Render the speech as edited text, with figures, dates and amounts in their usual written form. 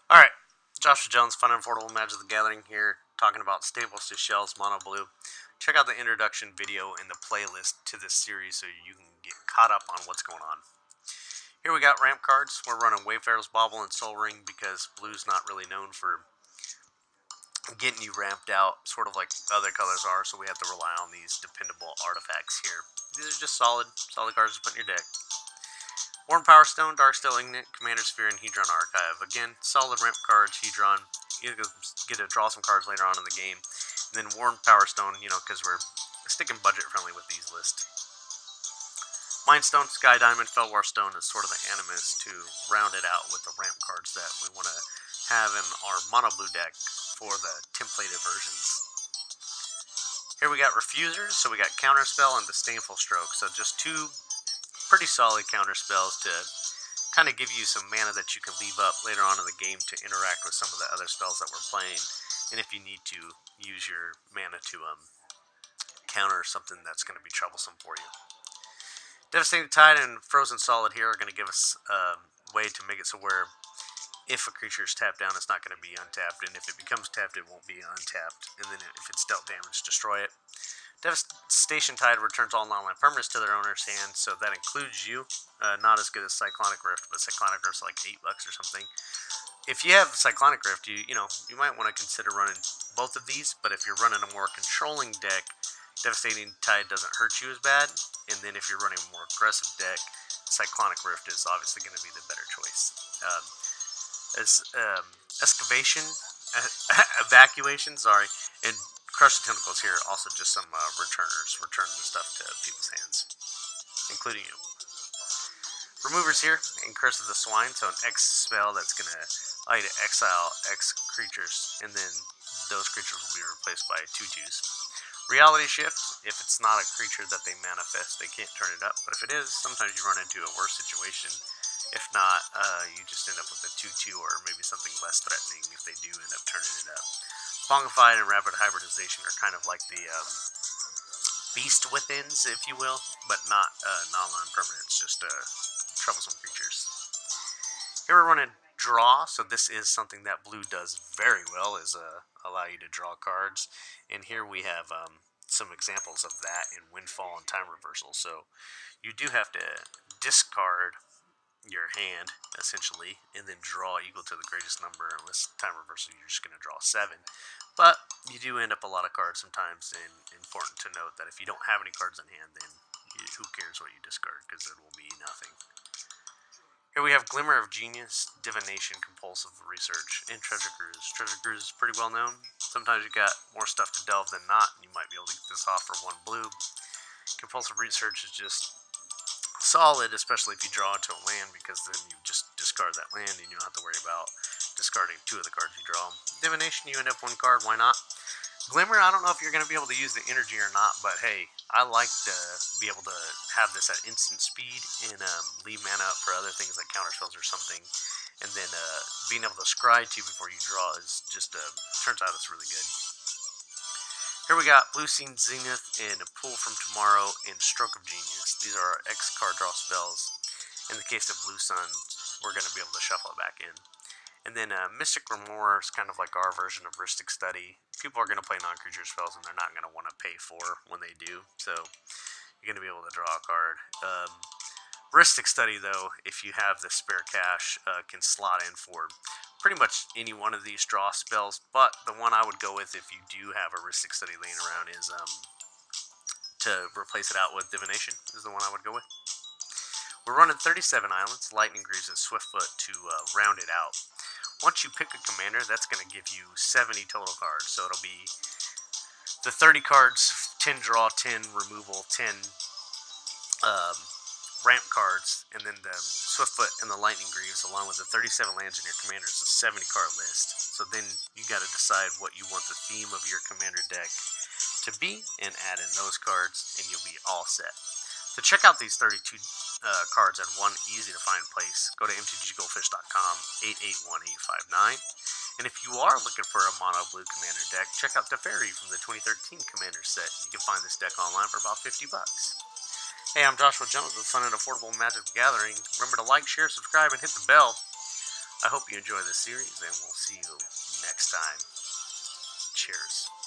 Alright, Joshua Jones, Fun and Affordable Magic the Gathering here, talking about Staples to Shells Mono Blue. Check out the introduction video in the playlist to this series so you can get caught up on what's going on. Here we got ramp cards. We're running Wayfarer's Bauble and Soul Ring because blue's not really known for getting you ramped out, sort of like other colors are, so we have to rely on these dependable artifacts here. These are just solid cards to put in your deck. Worn Power Stone, Darksteel Ignite, Commander Sphere, and Hedron Archive. Again, solid ramp cards, Hedron. You get to draw some cards later on in the game. And then Worn Power Stone, because we're sticking budget friendly with these lists. Mind Stone, Sky Diamond, Felwar Stone is sort of the animus to round it out with the ramp cards that we want to have in our mono blue deck for the templated versions. Here we got Refusers, so we got Counterspell and Disdainful Stroke. So just two pretty solid counter spells to kind of give you some mana that you can leave up later on in the game to interact with some of the other spells that we're playing, and if you need to use your mana to counter something that's going to be troublesome for you. Devastating Tide and Frozen Solid here are going to give us a way to make it so where if a creature is tapped down, it's not going to be untapped, and if it becomes tapped, it won't be untapped, and then if it's dealt damage, destroy it. Devastation Tide returns all non-land permanents to their owner's hand, so that includes you. Not as good as Cyclonic Rift, but Cyclonic Rift's like $8 or something. If you have Cyclonic Rift, you might want to consider running both of these, but if you're running a more controlling deck, Devastating Tide doesn't hurt you as bad, and then if you're running a more aggressive deck, Cyclonic Rift is obviously going to be the better choice. Excavation, Evacuation, and Crush the Tentacles here, also just some returners, returning the stuff to people's hands, including you. Removers here, and Curse of the Swine, so an X spell that's going to allow you to exile X creatures, and then those creatures will be replaced by 2/2s. Reality Shift, if it's not a creature that they manifest, they can't turn it up, but if it is, sometimes you run into a worse situation. If not, you just end up with a 2/2 or maybe something less threatening if they do end up turning it up. Bongified and Rapid Hybridization are kind of like the Beast Withins, if you will, but not non-land permanents, just troublesome creatures. Here we're running Draw, so this is something that blue does very well, is allow you to draw cards. And here we have some examples of that in Windfall and Time Reversal. So you do have to discard your hand, essentially, and then draw equal to the greatest number. Unless Time Reversal, you're just going to draw 7. But you do end up a lot of cards sometimes, and important to note that if you don't have any cards in hand, then who cares what you discard, because it will be nothing. Here we have Glimmer of Genius, Divination, Compulsive Research, and Treasure Cruise. Treasure Cruise is pretty well known. Sometimes you got more stuff to delve than not, and you might be able to get this off for 1 blue. Compulsive Research is just solid, especially if you draw into a land, because then you just discard that land and you don't have to worry about discarding 2 of the cards you draw. Divination, you end up 1 card, why not? Glimmer, I don't know if you're going to be able to use the energy or not, but hey, I like to be able to have this at instant speed and leave mana up for other things like counterspells or something, and then being able to scry 2 before you draw is just, turns out it's really good. Here we got Blue Scene Zenith and Pull from Tomorrow and Stroke of Genius. These are our X card draw spells. In the case of Blue Sun, we're going to be able to shuffle it back in. And then Mystic Remorse is kind of like our version of Rhystic Study. People are going to play non-creature spells and they're not going to want to pay for when they do. So you're going to be able to draw a card. Rhystic Study, though, if you have the spare cash, can slot in for pretty much any one of these draw spells, but the one I would go with if you do have a Rhystic Study laying around is to replace it out with Divination is the one I would go with. We're running 37 islands, Lightning Greaves, and Swiftfoot to round it out. Once you pick a commander, that's going to give you 70 total cards, so it'll be the 30 cards, 10 draw, 10 removal, 10 ramp cards, and then the Swiftfoot and the Lightning Greaves, along with the 37 lands in your commander, is a 70 card list. So then you got to decide what you want the theme of your commander deck to be, and add in those cards, and you'll be all set. To check out these 32 cards at one easy to find place, go to mtggoldfish.com 881859. And if you are looking for a mono blue commander deck, check out Teferi from the 2013 commander set. You can find this deck online for about $50. Hey, I'm Joshua Jones with Fun and Affordable Magic the Gathering. Remember to like, share, subscribe, and hit the bell. I hope you enjoy this series, and we'll see you next time. Cheers.